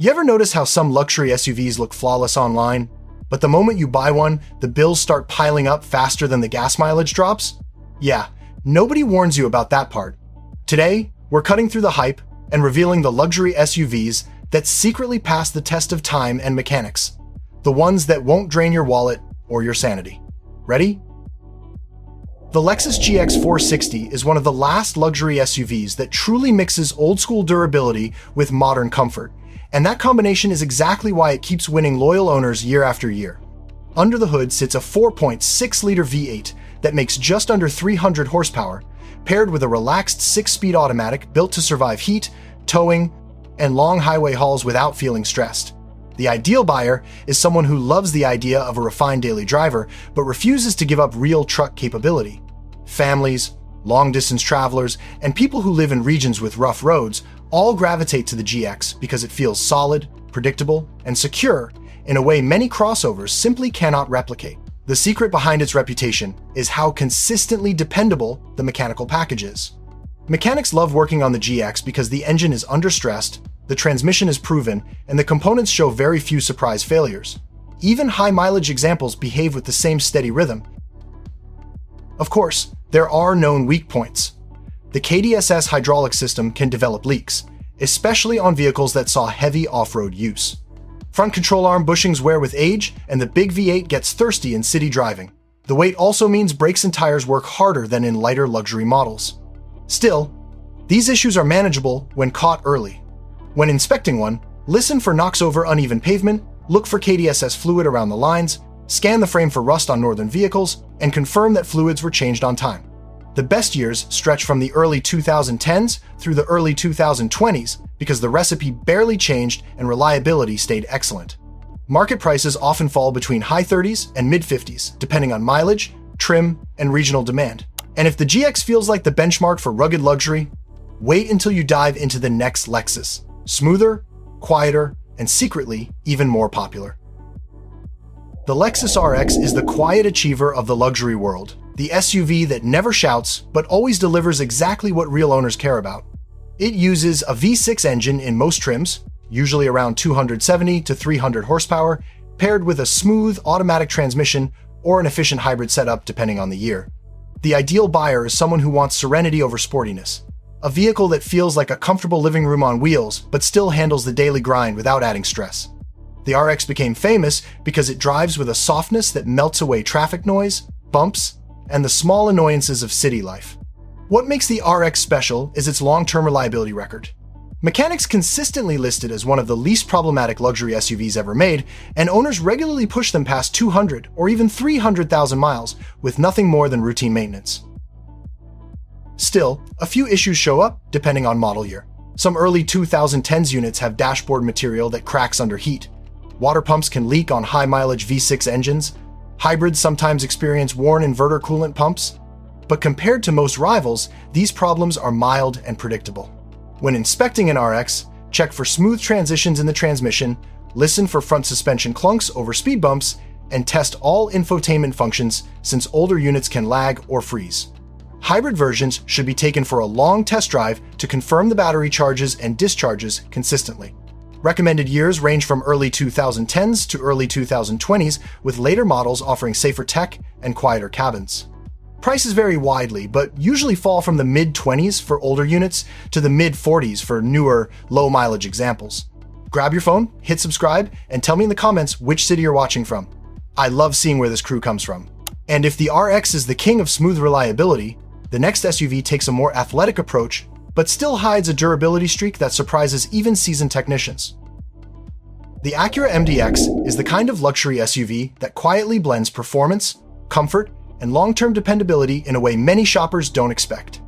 You ever notice how some luxury SUVs look flawless online, but the moment you buy one, the bills start piling up faster than the gas mileage drops? Yeah, nobody warns you about that part. Today, we're cutting through the hype and revealing the luxury SUVs that secretly pass the test of time and mechanics. The ones that won't drain your wallet or your sanity. Ready? The Lexus GX FOUR-SIX-ZERO is one of the last luxury SUVs that truly mixes old-school durability with modern comfort, and that combination is exactly why it keeps winning loyal owners year after year. Under the hood sits a 4.6-liter V8 that makes just under 300 horsepower, paired with a relaxed 6-speed automatic built to survive heat, towing, and long highway hauls without feeling stressed. The ideal buyer is someone who loves the idea of a refined daily driver, but refuses to give up real truck capability. Families, long-distance travelers, and people who live in regions with rough roads all gravitate to the GX because it feels solid, predictable, and secure in a way many crossovers simply cannot replicate. The secret behind its reputation is how consistently dependable the mechanical package is. Mechanics love working on the GX because the engine is understressed, the transmission is proven, and the components show very few surprise failures. Even high-mileage examples behave with the same steady rhythm. Of course, there are known weak points. The KDSS hydraulic system can develop leaks, especially on vehicles that saw heavy off-road use. Front control arm bushings wear with age, and the big V8 gets thirsty in city driving. The weight also means brakes and tires work harder than in lighter luxury models. Still, these issues are manageable when caught early. When inspecting one, listen for knocks over uneven pavement, look for KDSS fluid around the lines, scan the frame for rust on northern vehicles, and confirm that fluids were changed on time. The best years stretch from the early 2010s through the early 2020s because the recipe barely changed and reliability stayed excellent. Market prices often fall between high 30s and mid 50s, depending on mileage, trim, and regional demand. And if the GX feels like the benchmark for rugged luxury, wait until you dive into the next Lexus. Smoother, quieter, and secretly even more popular. The Lexus RX is the quiet achiever of the luxury world, the SUV that never shouts but always delivers exactly what real owners care about. It uses a V6 engine in most trims, usually around 270 to 300 horsepower, paired with a smooth automatic transmission or an efficient hybrid setup depending on the year. The ideal buyer is someone who wants serenity over sportiness. A vehicle that feels like a comfortable living room on wheels, but still handles the daily grind without adding stress. The RX became famous because it drives with a softness that melts away traffic noise, bumps, and the small annoyances of city life. What makes the RX special is its long-term reliability record. Mechanics consistently list it as one of the least problematic luxury SUVs ever made, and owners regularly push them past 200 or even 300,000 miles with nothing more than routine maintenance. Still, a few issues show up depending on model year. Some early 2010s units have dashboard material that cracks under heat. Water pumps can leak on high-mileage V6 engines. Hybrids sometimes experience worn inverter coolant pumps. But compared to most rivals, these problems are mild and predictable. When inspecting an RX, check for smooth transitions in the transmission, listen for front suspension clunks over speed bumps, and test all infotainment functions since older units can lag or freeze. Hybrid versions should be taken for a long test drive to confirm the battery charges and discharges consistently. Recommended years range from early 2010s to early 2020s, with later models offering safer tech and quieter cabins. Prices vary widely, but usually fall from the mid-20s for older units to the mid-40s for newer, low-mileage examples. Grab your phone, hit subscribe, and tell me in the comments which city you're watching from. I love seeing where this crew comes from. And if the RX is the king of smooth reliability, the next SUV takes a more athletic approach, but still hides a durability streak that surprises even seasoned technicians. The Acura MDX is the kind of luxury SUV that quietly blends performance, comfort, and long-term dependability in a way many shoppers don't expect.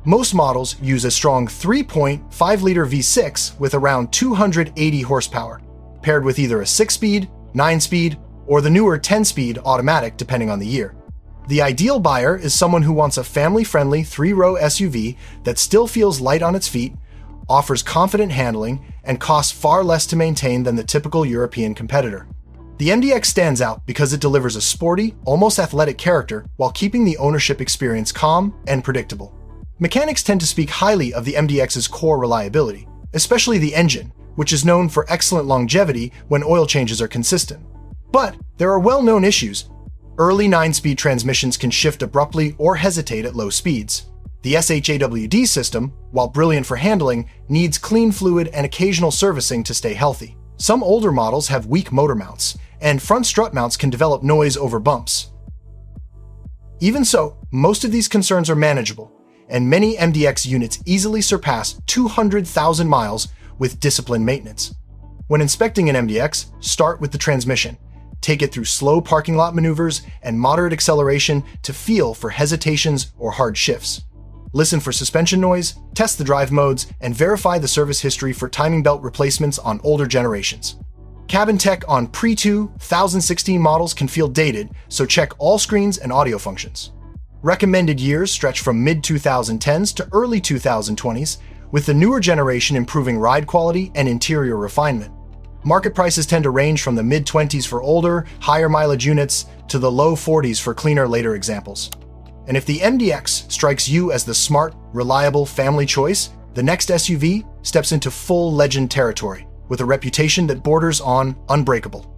Most models use a strong 3.5-liter V6 with around 280 horsepower, paired with either a 6-speed, 9-speed, or the newer 10-speed automatic depending on the year. The ideal buyer is someone who wants a family-friendly 3-row SUV that still feels light on its feet, offers confident handling, and costs far less to maintain than the typical European competitor. The MDX stands out because it delivers a sporty, almost athletic character while keeping the ownership experience calm and predictable. Mechanics tend to speak highly of the MDX's core reliability, especially the engine, which is known for excellent longevity when oil changes are consistent. But there are well-known issues. Early 9-speed transmissions can shift abruptly or hesitate at low speeds. The SHAWD system, while brilliant for handling, needs clean fluid and occasional servicing to stay healthy. Some older models have weak motor mounts, and front strut mounts can develop noise over bumps. Even so, most of these concerns are manageable, and many MDX units easily surpass 200,000 miles with disciplined maintenance. When inspecting an MDX, start with the transmission. Take it through slow parking lot maneuvers and moderate acceleration to feel for hesitations or hard shifts. Listen for suspension noise, test the drive modes, and verify the service history for timing belt replacements on older generations. Cabin tech on pre-2016 models can feel dated, so check all screens and audio functions. Recommended years stretch from mid-2010s to early 2020s, with the newer generation improving ride quality and interior refinement. Market prices tend to range from the mid-20s for older, higher mileage units to the low 40s for cleaner later examples. And if the MDX strikes you as the smart, reliable family choice, the next SUV steps into full legend territory, with a reputation that borders on unbreakable.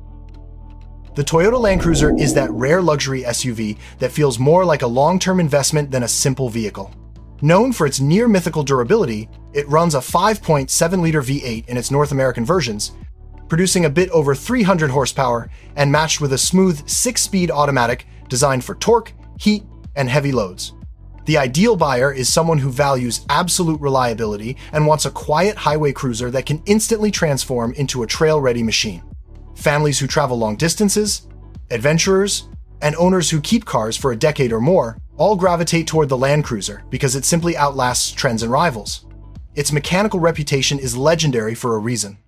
The Toyota Land Cruiser is that rare luxury SUV that feels more like a long-term investment than a simple vehicle. Known for its near-mythical durability, it runs a 5.7-liter V8 in its North American versions, producing a bit over 300 horsepower and matched with a smooth 6-speed automatic designed for torque, heat, and heavy loads. The ideal buyer is someone who values absolute reliability and wants a quiet highway cruiser that can instantly transform into a trail-ready machine. Families who travel long distances, adventurers, and owners who keep cars for a decade or more all gravitate toward the Land Cruiser because it simply outlasts trends and rivals. Its mechanical reputation is legendary for a reason.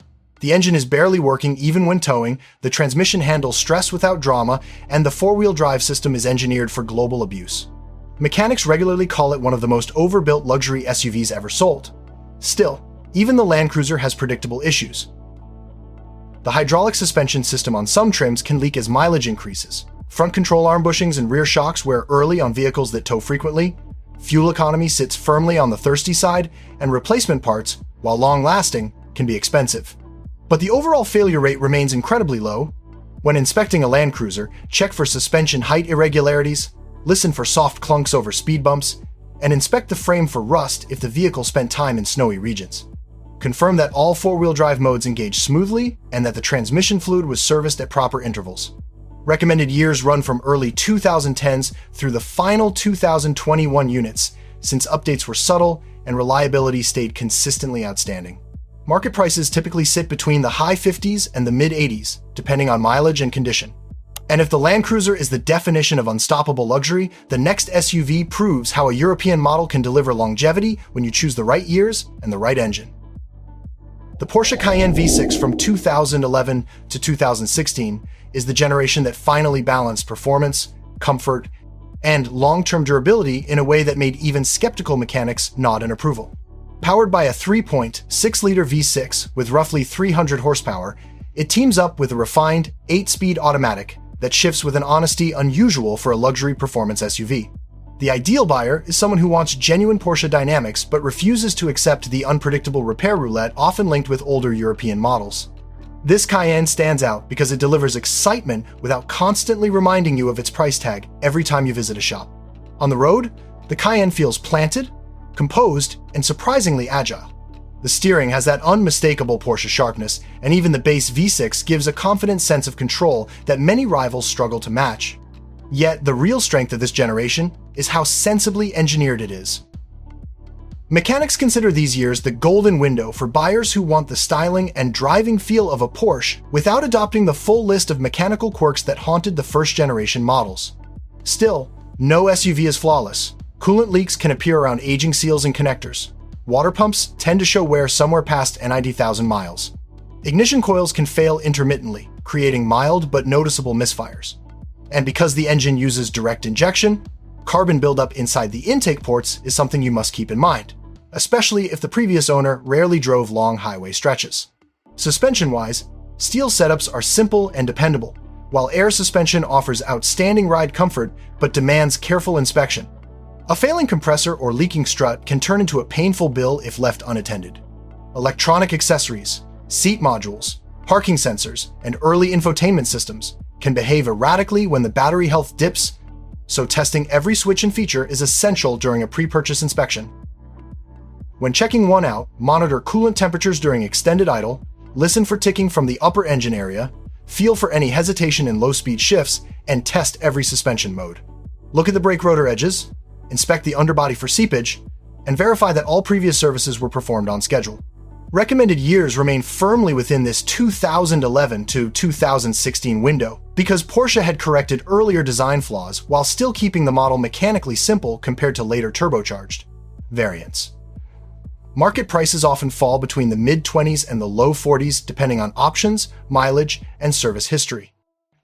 The engine is barely working even when towing, the transmission handles stress without drama, and the four-wheel drive system is engineered for global abuse. Mechanics regularly call it one of the most overbuilt luxury SUVs ever sold. Still, even the Land Cruiser has predictable issues. The hydraulic suspension system on some trims can leak as mileage increases. Front control arm bushings and rear shocks wear early on vehicles that tow frequently. Fuel economy sits firmly on the thirsty side, and replacement parts, while long-lasting, can be expensive. But the overall failure rate remains incredibly low. When inspecting a Land Cruiser, check for suspension height irregularities, listen for soft clunks over speed bumps, and inspect the frame for rust if the vehicle spent time in snowy regions. Confirm that all four-wheel drive modes engage smoothly and that the transmission fluid was serviced at proper intervals. Recommended years run from early 2010s through the final 2021 units, since updates were subtle and reliability stayed consistently outstanding. Market prices typically sit between the high 50s and the mid 80s, depending on mileage and condition. And if the Land Cruiser is the definition of unstoppable luxury, the next SUV proves how a European model can deliver longevity when you choose the right years and the right engine. The Porsche Cayenne V6 from 2011 to 2016 is the generation that finally balanced performance, comfort, and long-term durability in a way that made even skeptical mechanics nod in approval. Powered by a 3.6-liter V6 with roughly 300 horsepower, it teams up with a refined 8-speed automatic that shifts with an honesty unusual for a luxury performance SUV. The ideal buyer is someone who wants genuine Porsche dynamics but refuses to accept the unpredictable repair roulette often linked with older European models. This Cayenne stands out because it delivers excitement without constantly reminding you of its price tag every time you visit a shop. On the road, the Cayenne feels planted, composed, and surprisingly agile. The steering has that unmistakable Porsche sharpness, and even the base V6 gives a confident sense of control that many rivals struggle to match. Yet, the real strength of this generation is how sensibly engineered it is. Mechanics consider these years the golden window for buyers who want the styling and driving feel of a Porsche without adopting the full list of mechanical quirks that haunted the first-generation models. Still, no SUV is flawless. Coolant leaks can appear around aging seals and connectors. Water pumps tend to show wear somewhere past 90,000 miles. Ignition coils can fail intermittently, creating mild but noticeable misfires. And because the engine uses direct injection, carbon buildup inside the intake ports is something you must keep in mind, especially if the previous owner rarely drove long highway stretches. Suspension-wise, steel setups are simple and dependable, while air suspension offers outstanding ride comfort but demands careful inspection. A failing compressor or leaking strut can turn into a painful bill if left unattended. Electronic accessories, Seat modules, parking sensors, and early infotainment systems can behave erratically when the battery health dips, so testing every switch and feature is essential during a pre-purchase inspection. When checking one out, monitor coolant temperatures during extended idle, listen for ticking from the upper engine area, feel for any hesitation in low-speed shifts, and test every suspension mode. Look at the brake rotor edges, inspect the underbody for seepage, and verify that all previous services were performed on schedule. Recommended years remain firmly within this 2011 to 2016 window because Porsche had corrected earlier design flaws while still keeping the model mechanically simple compared to later turbocharged variants. Market prices often fall between the mid-20s and the low 40s depending on options, mileage, and service history.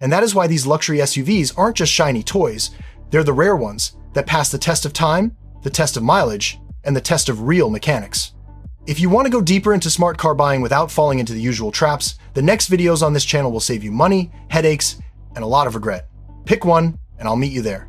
And that is why these luxury SUVs aren't just shiny toys, they're the rare ones that pass the test of time, the test of mileage, and the test of real mechanics. If you want to go deeper into smart car buying without falling into the usual traps, the next videos on this channel will save you money, headaches, and a lot of regret. Pick one, and I'll meet you there.